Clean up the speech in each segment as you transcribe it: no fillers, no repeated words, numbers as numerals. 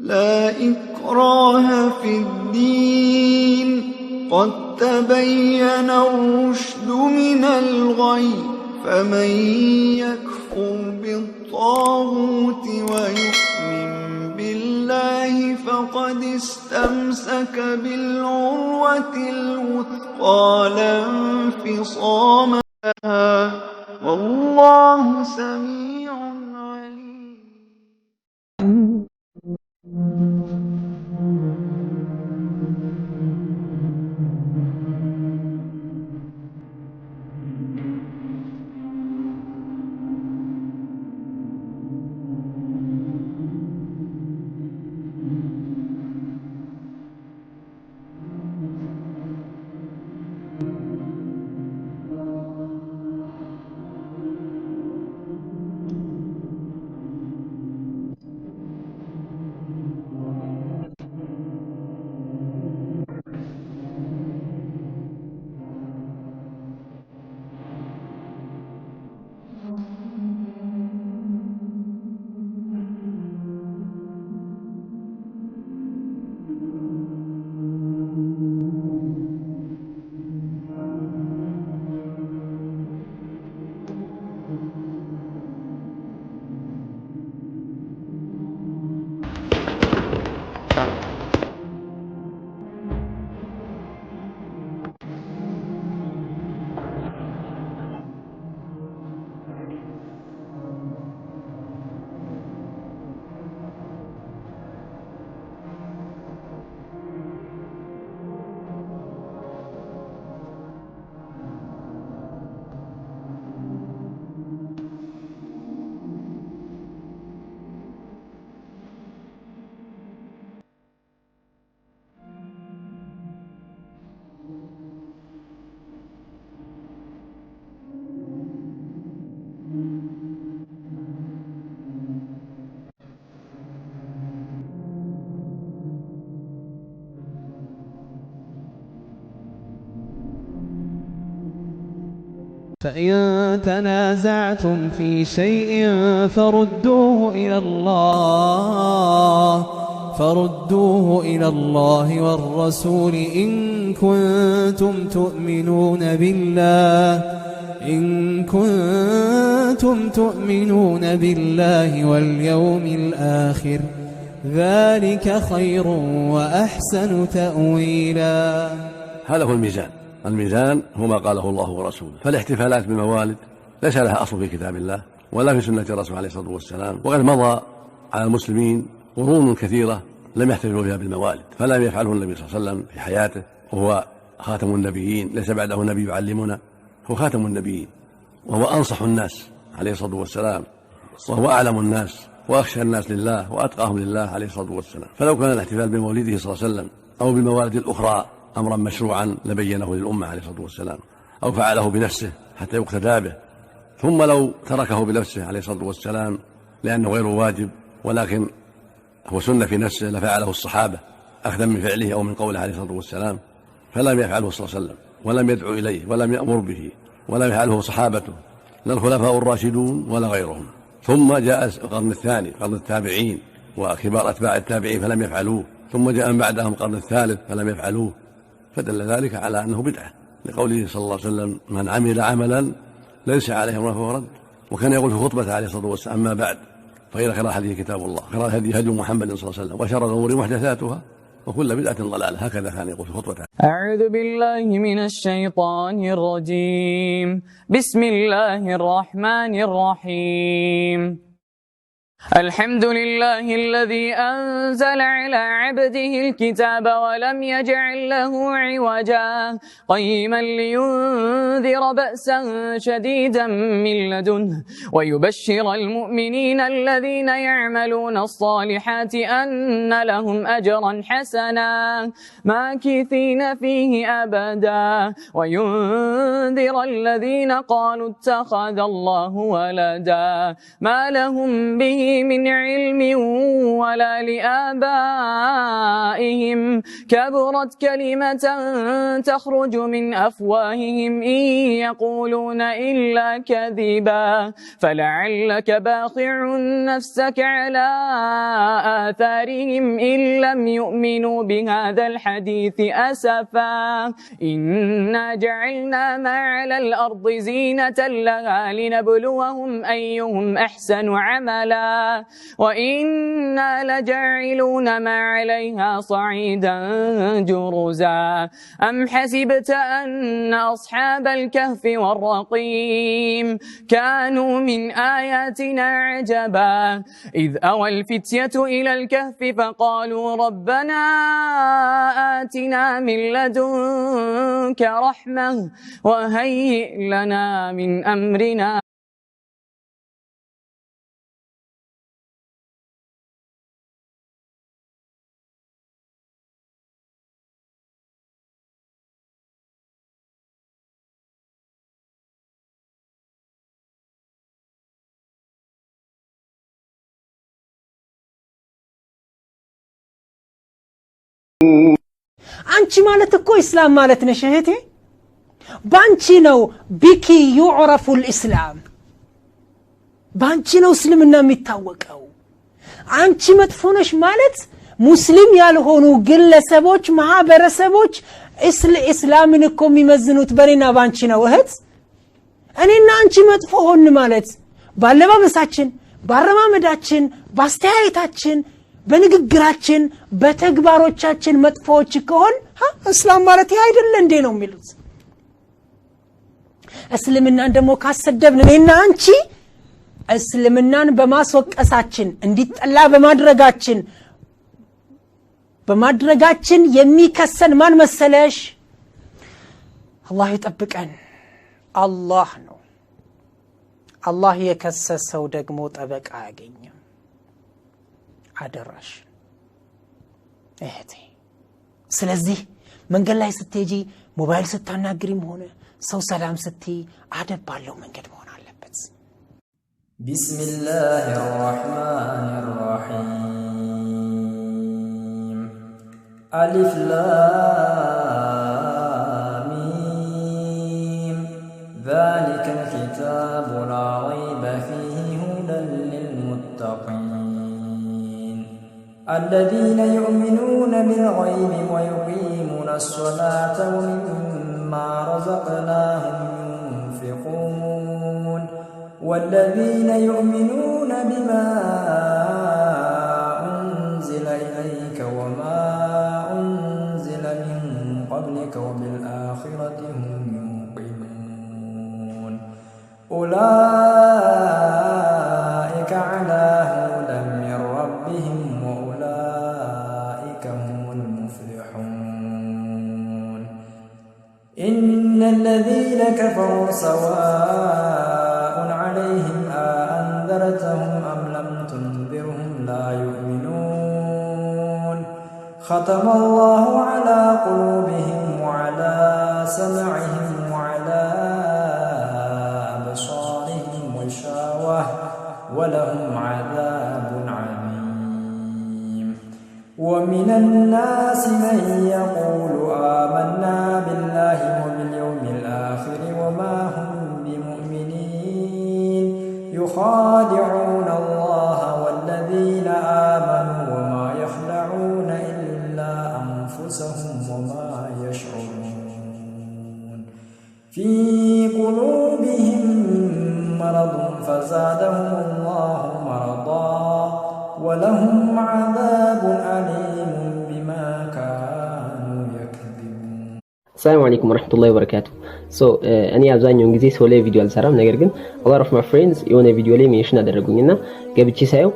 لا إكراه في الدين قد تبين الرشد من الغي فمن يكفر بالطاغوت ويؤمن بالله فقد استمسك بالعروة الوثقى لا انفصام لها والله سميع عليم. فإن تنازعتم في شيء فردوه إلى الله والرسول إن كنتم تؤمنون بالله واليوم الآخر ذلك خير وأحسن تأويلا. هذا هو الميزان هو ما قاله الله ورسوله. فالاحتفالات بالموالد ليس لها أصل في كتاب الله ولا في سنة الرسول عليه الصلاة والسلام، وقد مضى على المسلمين قرون كثيرة لم يحتفلوا فيها بالموالد، فلم يفعله النبي صلى الله عليه وسلم في حياته وهو خاتم النبيين، ليس بعده نبي يعلمنا، هو خاتم النبيين وهو أنصح الناس عليه الصلاة والسلام، وهو أعلم الناس وأخشى الناس لله وأتقاهم لله عليه الصلاة والسلام. فلو كان الاحتفال بمولده صلى الله عليه وسلم أو بالموالد الأخرى أمرا مشروعا لبينه للأمة عليه الصلاة والسلام، أو فعله بنفسه حتى يقتدى به، ثم لو تركه بنفسه عليه الصلاة والسلام لأنه غير واجب ولكن هو سنة في نفسه لفعله الصحابة أخذا من فعله أو من قوله عليه الصلاة والسلام، فلم يفعله صلى الله عليه وسلم ولم يدعو إليه ولم يأمر به ولم يفعله صحابته لا الخلفاء الراشدون ولا غيرهم. ثم جاء القرن الثاني قرن التابعين وكبار أتباع التابعين فلم يفعلوه، ثم جاء من بعدهم القرن الثالث فلم يفعلوه، فدل ذلك على أنه بدعة لقوله صلى الله عليه وسلم من عمل عملا ليس عليه أمرنا فهو رد. وكان يقول في خطبته عليه الصلاة والسلام أما بعد فإن خير الحديث كتاب الله، خير الهدي هدي محمد صلى الله عليه وسلم، وشر الأمور محدثاتها وكل بدعة ضلالة. هكذا كان يقول في خطبته. أعوذ بالله من الشيطان الرجيم. بسم الله الرحمن الرحيم. الحمد لله الذي أنزل على عبده الكتاب ولم يجعل له عوجا قيما لينذر بأسا شديدا من لدنه ويبشر المؤمنين الذين يعملون الصالحات أن لهم أجرا حسنا ماكثين فيه أبدا وينذر الذين قالوا اتخذ الله ولدا ما لهم به من علم ولا لآبائهم كبرت كلمة تخرج من أفواههم إن يقولون إلا كذبا فلعلك باخع نفسك على آثارهم إن لم يؤمنوا بهذا الحديث أسفا إنا جعلنا ما على الأرض زينة لها لنبلوهم أيهم أحسن عملا وإنا لجاعلون ما عليها صعيدا جرزا أم حسبت أن أصحاب الكهف والرقيم كانوا من آياتنا عجبا إذ أوى الفتية إلى الكهف فقالوا ربنا آتنا من لدنك رحمة وهيئ لنا من أمرنا አንቺ ማለት እኮ እስላም ማለት ነሽ እህቴ ባንቺ ነው ቢኪ يعرف الاسلام ባንቺ ነው እስልምና የሚታወቀው አንቺ መጥፎ ነሽ ማለት ሙስሊም ያልሆኑ ግለሰቦች ማህበረሰቦች እስላምን እኮ የሚመዝኑት በኔና ባንቺ ነው እህት እኔና አንቺ መጥፎ ሆን ማለት ባለባበሳችን ባረማመዳችን ባስተያየታችን በንግግራችን በተግባሮቻችን መጥፎች ከሆን እስላም ማለት ይሄ አይደለ እንዴ ነው የሚሉት እስልምናን ደሞ ካሰደብን እኔና አንቺ እስልምናን በማስወቀሳችን እንዲጠላ በማድረጋችን የሚከሰን ማን መሰለሽ አላህ ይጠብቀን አላህ ነው አላህ የከሰሰው ደግሞ ጠበቃ ያገኘ አደራሽ እህቴ ስለዚህ መንገድ ላይ ስትሄጂ ሞባይል ስታናግሪም ሆነ ሰው ሰላም ስትይ አደብ ባለው መንገድ መሆን አለበት ቢስሚላሂር ረህማኒር ረሂም አሊፍ ላም ሚም ذلك الكتاب لا ريب فيه هدى للمتقين الذين يؤمنون بالغيب ويقيمون الصلاة ومما رزقناهم ينفقون والذين يؤمنون بما أنزل إليك وما أنزل من قبلك وبالآخرة هم يوقنون أولئك على هدى من ربهم إن الذين كفروا سواء عليهم أأنذرتهم أم لم تنذرهم لا يؤمنون ختم الله على قلوبهم وعلى سمعهم وعلى أبصارهم غشاوة ولهم عذاب عظيم ومن الناس من يقول آمنا بالله وباليوم الآخر وما هم بمؤمنين يخادعون الله والذين آمنوا وما يخدعون إلا أنفسهم وما يشعرون في قلوبهم مرض فزادهم الله مرضا ولهم عذاب أليم بما كانوا يكذبون. السلام عليكم ورحمة الله وبركاته. እኔ አብዛኛውን ጊዜ ሰው ላይ ቪዲዮ አልሰራም ነገር ግን a lot of my friends የሆነ ቪዲዮ ላይ ሜንሽን አደረጉኝና ገብቼ ሳየው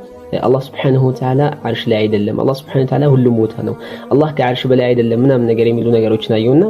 አላህ Subhanahu Wa Ta'ala አርሽ ላይ አይደለም አላህ Subhanahu Wa Ta'ala ሁሉም ቦታ ነው አላህ ከአርሽ በላይ አይደለም ምናምን ነገር የሚሉ ነገሮችን አየውና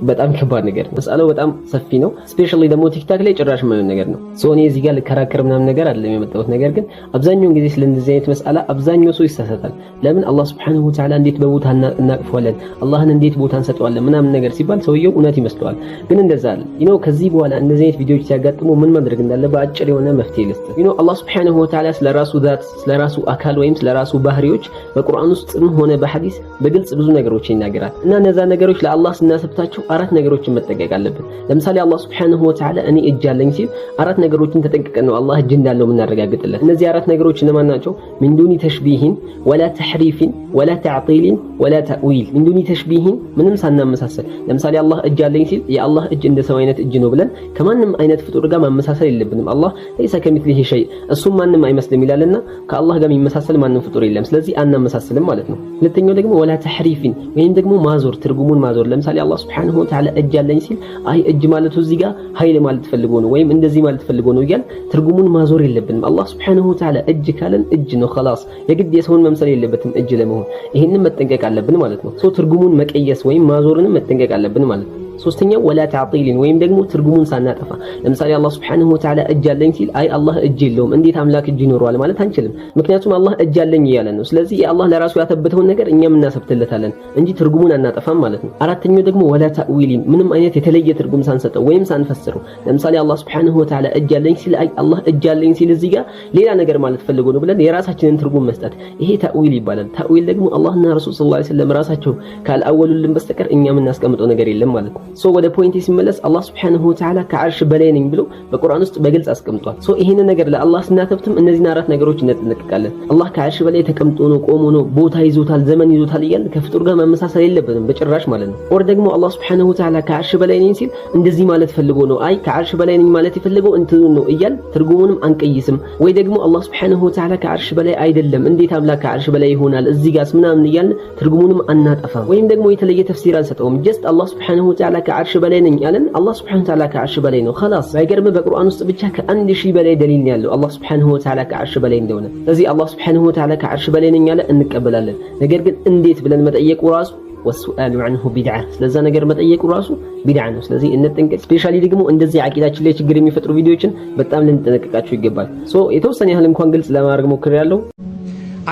በጣም ከባድ ነገር ነው መስአለው በጣም ሰፊ ነው ስፔሻሊ ደግሞ ቲክታክ ላይ ጭራሽ ማለት ነገር ነው ሶ እኔ እዚህ ጋር ልከራከር ምናምን ነገር አይደለም የመጣሁት ነገር ግን አብዛኛው ጊዜ ስለዚህ አይነት መስአላ አብዛኛው ሰው ይሳሳታል ለምን አላህ Subhanahu Wa Ta'ala እንዴት በቦታ እናቅፈዋለን አላህን እንዴት ቦታ እንሰጠዋለን ምናምን ነገር ሲባል ሰውየው እውነት ይመስለዋል ግን እንደዛ አይደል ከዚህ በኋላ እንደዚህ አይነት ቪዲዮዎች ሲያጋጥሙ ምን ማድረግ እንዳለበት አጭር የሆነ መፍትሄ ልስጥ አላህ Subhanahu Wa Ta'ala ስለራሱ ዛት ስለራሱ አካል ወይም ስለራሱ ባህሪዎች በቁርአን ውስጥም ሆነ በሐዲስ በግልጽ ብዙ ነገሮች ይናገራል እና እነዛ ነገሮች ለአላህ ስናስብታቸው አራት ነገሮችን መጠንቀቅ አለብን ለምሳሌ አላህ Subhanahu Wa Ta'ala እኔ እጅ አለኝ ሲል አራት ነገሮችን ተጠንቅቀን ነው አላህ እጅ እንዳለው የምናረጋግጥለት እነዚህ አራት ነገሮች እነማን ናቸው من دون تشبيه ولا تحريف ولا تعطيل ولا تأويل من دون تشبيه ምንም ሳናመሳሰል ለምሳሌ አላህ እጅ አለኝ ሲል የአላህ እጅ እንደ ሰው አይነት እጅ ነው ብለን ከማንም አይነት ፍጡር ጋር ማመሳሰል የለብንም አላህ ليس كمثله شيء እሱም ማንም አይመስልም ይላልና ከአላህ ጋር የሚመሳሰል ማንም ፍጡር የለም ስለዚህ አናመሳሰልም ማለት ነው ሁለተኛው ደግሞ ولا تحريف ወይም ደግሞ ማዞር ትርጉሙን ማዞር ለምሳሌ አላህ Subhanahu Wa Ta'ala እጅ አለኝ ሲል አይ እጅ ማለቱ እዚህ ጋር ኃይል ማለት ፈልጎ ነው ወይም እንደዚህ ማለት ፈልጎ ነው ይላል ትርጉሙን ማዞር የለብንም አላህ Subhanahu Wa Ta'ala እጅ ካለን እጅ ነው خلاص የግድ የሰውን መምሰል የለበትም እጅ ለመሆን ይሄንን መጠንቀቅ አለብን ማለት ነው ሶ ትርጉሙን መቀየስ ወይም ማዞርንም መጠንቀቅ አለብን ማለት ነው ሶስተኛው ولا تعطيل ወይም ደግሞ ትርጉሙን ሳናጠፋ ለምሳሌ አላህ Subhanahu Wa Ta'ala እጅ አለኝ ሲል አይ አላህ እጅ የለውም እንዴት አምላክ እጅ ይኖረዋል ማለት አንችልም ምክንያቱም አላህ እጅ አለኝ ይያለ ነው ስለዚህ አላህ ለራሱ ያተበተውን ነገር እኛም እናሰብተለታለን እንጂ ትርጉሙን አናጠፋም ማለት ነው አራተኛው ደግሞ ولا تأويل ምንም አይነት የተለየ ትርጉም ሳንሰጠው ወይም ሳንፈስረው ለምሳሌ አላህ Subhanahu Wa Ta'ala እጅ አለኝ ሲል አይ አላህ እጅ አለኝ ሲል እዚህ ጋር ሌላ ነገር ማለት ፈልጎ ነው ብለን የራሳችንን ትርጉም መስጠት ይሄ ተأويل ይባላል ተأويل ደግሞ አላህና ረሱል ሰለላሁ ዐለይሂ ወሰለም ራሳቸው ካልአወሉልን በስተቀር እኛም እናስቀምጠው ነገር የለም ማለት ነው ሶ ወደ ፖይንት ሲመለስ አላህ Subhanahu Wa Ta'ala ከአርሽ በላይ ነኝ ብሎ በቁርአን ውስጥ በግልጽ አስቀምጧል ሶ ይሄን ነገር ለአላህ ስናተብትም እነዚህን አራት ነገሮች እንጠነቀቃለን አላህ ከአርሽ በላይ ተቀምጦ ነው ቆሞ ነው ቦታ ይዞታል ዘመን ይዞታል ይያል ከፍጡር ጋር መመሳሰል የለበትም በጭራሽ ማለት ነው ወር ደግሞ አላህ Subhanahu Wa Ta'ala ከአርሽ በላይ ነኝ ሲል እንደዚህ ማለት ፈልጎ ነው አይ ከአርሽ በላይ ነኝ ማለት ይፈልገው እንትኑ ነው ይያል ትርጉሙንም አንቀይስም ወይ ደግሞ አላህ Subhanahu Wa Ta'ala ከአርሽ በላይ አይደለም እንዴት አምላክ ከአርሽ በላይ ይሆናል እዚህ ጋርስ ምናምን ይያል ትርጉሙንም አናጠፋ ወይም ደግሞ የተለየ ተፍሲር አንሰጠውም ጀስት አላህ Subhanahu Wa Ta'ala ከአርሽ በላይ ነኝ ያለን አላህ Subhanahu Wa Ta'ala ከአርሽ በላይ ነው خلاص ባይገርም በቁርአን ውስጥ ብቻ ከ1000 በላይ ደሊል ያለው አላህ Subhanahu Wa Ta'ala ከአርሽ በላይ እንደሆነ ስለዚህ አላህ Subhanahu Wa Ta'ala ከአርሽ በላይ ነኝ ያለ እንቀበላለን ነገር ግን እንዴት ብለን መጠየቁ ራሱ والسؤال عنه بدعه ስለዛ ነገር መጠየቁ ራሱ ቢድዓ ነው ስለዚህ እንጠንቀቅ ስፔሻሊ ደግሞ እንደዚህ አቂዳችን ላይ ችግር የሚፈጥሩ ቪዲዮዎችን በጣም ልንጠነቀቃቸው ይገባል ሶ የተወሰነ ያህል እንኳን ግልጽ ለማድረግ ሞክሬያለሁ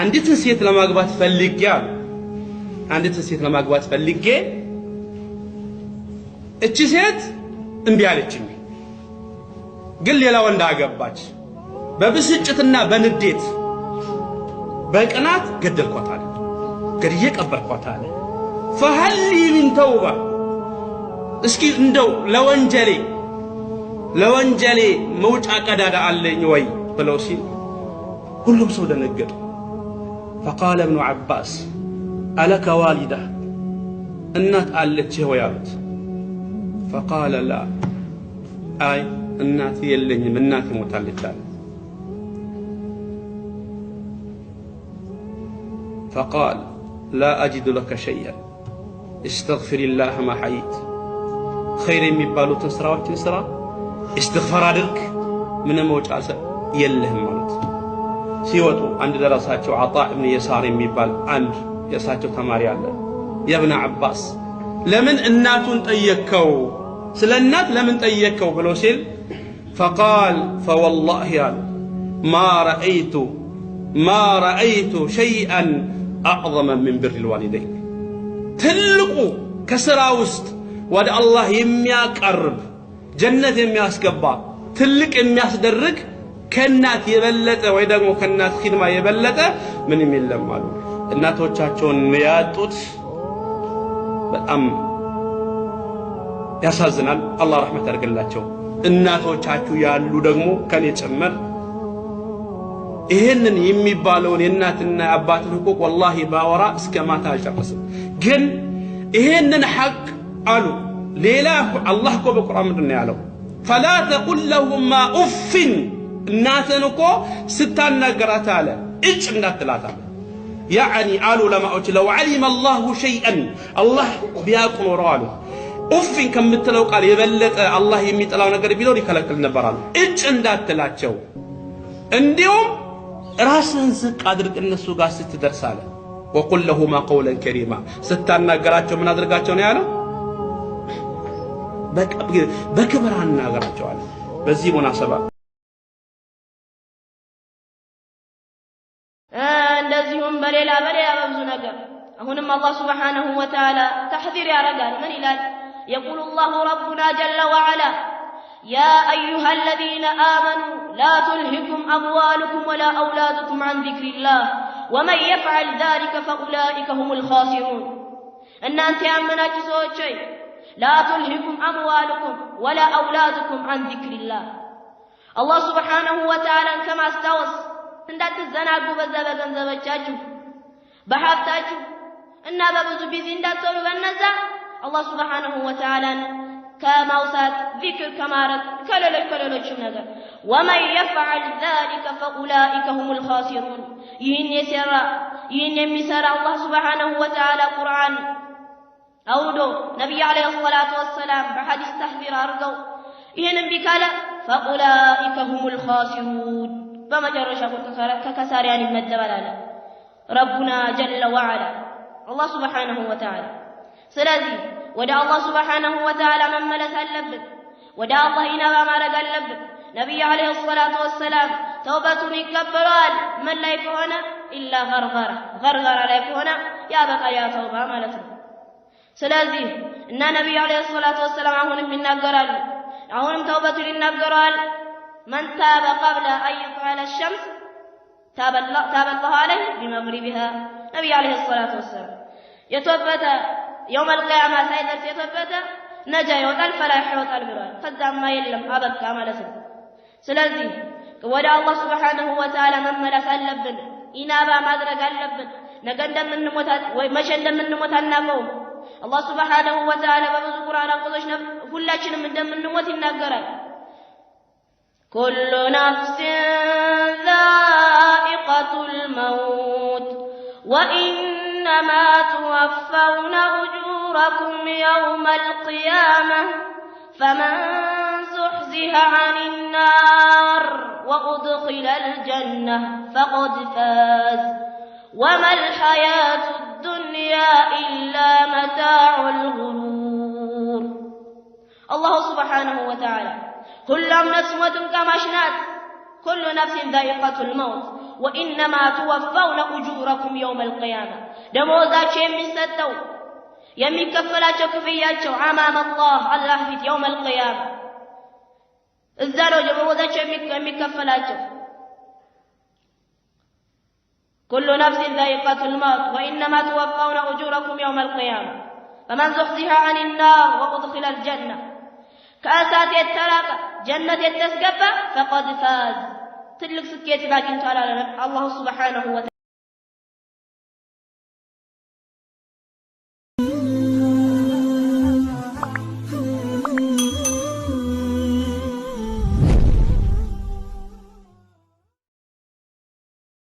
አንዲትን ሴት ለማግባት ፈልጌ እቺ ሴት እንቢ አለችኝ ግን ሌላ ወንድ አገባች በብስጭትና በንዴት በቅናት ገደልኳት አለ ገድዬ ቀበርኳት አለ فهل لي من توبة እስኪ እንደው ለወንጀሌ መውጫ ቀዳዳ አለኝ ወይ ብለው ሲል ሁሉም ሰው ደነገጠ فقال ابن عباس ألك والدة እናት አለች ወይ አሉት فقال لا አይ እናት የለኝም እናት ሞታለች አለ فقال لا أجد لك شيئا استغفر الله ما حييت خير የሚባሉትን ስራዎችን ስራ استغفار አድርግ ምንም ወጪ የለህም ማለት ሲወጡ አንድ ደረሳቸው አጣ ኢብኑ የሳር የሚባል አንድ የሳቸው ተማሪ አለ የኢብኑ አባስ ለምን እናቱን ጠየቀው ስለ እናት ለምን ጠየቀው ብሎ ሲል فقال فوالله ما رأيت شيئا أعظم من بر الوالدين ትልቁ ከስራ ውስጥ ወደ አላህ የሚያቀርብ ጀነት የሚያስገባ ትልቅ የሚያስደርግ ከናት የበለጠ ወይ ደግሞ ከናት ኺድማ የበለጠ ምንም የለም አሉ እናቶቻቸውን ያጡት በጣም ያሳዝናል አላህ ረህመት ያርግላቸው እናቶቻችሁ ያሉ ደግሞ ከኔ ጨመር ይሄንን የሚባለውን የእናትና አባትን ሁቁቅ والله ባወራ እስከ ማታ አልጨርስም ግን ይሄንን ሐቅ አሉ ሌላ አላህ እኮ በቁርአን ምንድን ነው ያለው فلا تقل لهما اف እናትን እኮ ስታናገራት አለ እጭ እንዳትላት አለ يعني قالوا لماዎች لو علم الله شيئا الله ቢያውቅ ኖሮ አሉ اف ከምትለው ቃል የበለጠ አላህ የሚጠላው ነገር ቢኖር ይከለክል ነበር አሉ እጭ እንዳትላቸው እንዲሁም ራስህን ዝቅ አድርግ እነሱ ጋር ስትደርስ አለ። ወቁል ለሁማ ቀውለን ከሪማ ስታናገራቸው ምን አድርጋቸው ነው ያለው? በክብር አናገራቸው አለ። በዚህ ሙናሰባ እንደዚሁም በሌላ በብዙ ነገር አሁንም አላህ ሱብሓነሁ ወተዓላ ተሕዚር ያረጋል። ምን ይላል? የቁሉ አላሁ ረቡና ጀለ ወዐላ ያ አዩሃ አለዚነ አመኑ ላ ቱልሂኩም አምዋሉኩም ወላ አውላዱኩም ዐን ዚክሪላህ ወመን የፍዐል ዛሊከ ፈኡላኢከ ሁሙል ኻሲሩን። እናንተ ያመናችሁ ሰዎች ሆይ ላ ቱልሂኩም አምዋሉኩም ወላ አውላዱኩም ዐን ዚክሪላህ አላህ ሱብሓነሁ ወተዓላን ከማስታወስ እንዳትዘናጉ በዛ በገንዘቦቻችሁ በሀብታችሁ እና በብዙ ቢዚ እንዳትሆኑ በነዛ አላህ ሱብሓነሁ ወተዓላን ከማውሳት ዚክር ከማረግ ከሌሎችም ነገር ወመን የፍዐል ዛሊከ ፈኡላኢከ ሁሙል ኻሲሩን። ይህን የሚሰራ አላህ ሱብሓነሁ ወተዓላ ቁርአን አውርዶ ነቢይ ዓለይሂ ሰላቱ ወሰላም በሐዲስ ተሕዚር አድርገው ይህን እምቢ ካለ ፈኡላኢከ ሁሙል ኻሲሩን በመጨረሻ ከከሳሪያን ይመደባል አለ ረቡና ጀለ ወዐላ አላህ ሱብሓነሁ ወተዓላ። ስለዚህ ወደ አላህ ሱብሓነሁ ወተዓላ መመለስ አለብን። ወደ አላህ ኢናባ ማድረግ አለብን። ነቢዩ ዓለይሂ ሰላቱ ወሰላም ተውበቱን ይቀበለዋል ምን ላይ ከሆነ ኢላ ገርገራ ላይ ከሆነ ያበቃ ያ ተውባ ማለት ነው። ስለዚህ እና ነቢዩ ዓለይሂ ሰላቱ ወሰላም አሁንም ይናገራሉ፣ አሁንም ተውበቱን ይናገረዋል። መን ታበ ቀብለ አን ይጥለዐ ሸምስ ታበ አላሁ ዐለይህ ቢመግሪቢሃ። ነቢዩ ዓለይሂ ሰላቱ ወሰላም የተወበተ የውመል ቂያማ ሳይደርስ የተወበተ ነጃ ይወጣል ፈላህ ይወጣል ብለዋል። ከዛማ የለም አበቃ ማለት ነው። ስለዚህ ወደ አላህ ሱብሓነሁ ወተዓላ መመለስ አለብን። ኢናባ ማድረግ አለብን። ነገ እንደምንሞት ወይ መቼ እንደምንሞት አናውቀውም። አላህ ሱብሓነሁ ወተዓላ በብዙ ቁርአን አንቀጾች ሁላችንም እንደምንሞት ይናገራል። ኩሉ ነፍሲን ዛኢቀቱል መውት ወኢነማ ትወፈውነ ኡጁረኩም የውመል ቂያመህ ፈመን ዙሕዚሀ ዐኒን ናር ወኡድኺለል ጀነህ ፈቀድ ፋዝ ወመል ሐያቱ ዱንያ ኢላ መታዑል ጉሩር። አላሁ ሱብሓነሁ ወተዓላ ሁሉም ነፍስ ሞትን ቀማሽ ናት። ኩሉ ነፍሲን ዛኢቀቱል መውት ወኢነማ ትወፈውነ ኡጁረኩም የውመል ቂያማ ደሞዛቸው የሚሰጠው የሚከፈላቸው ክፍያቸው አማም አላህ ፊት የውመል ቂያማ እዛ ነው ደሞዛቸው የሚከፈላቸው። ኩሉ ነፍሲን ዛኢቀቱል መውት ወኢነማ ትወፈውነ ኡጁረኩም የውመል ቂያማ ፈመን ዙሕዚሀ ዐኒን ናር ወኡድኺለል ጀነ ከእሳት የተራቀ ጀነት የተስገባ ፈቀድ ፋዝ ትልቅ ስኬት አግኝቷል አለ አላሁ ሱብሓነሁ ወተዓላ።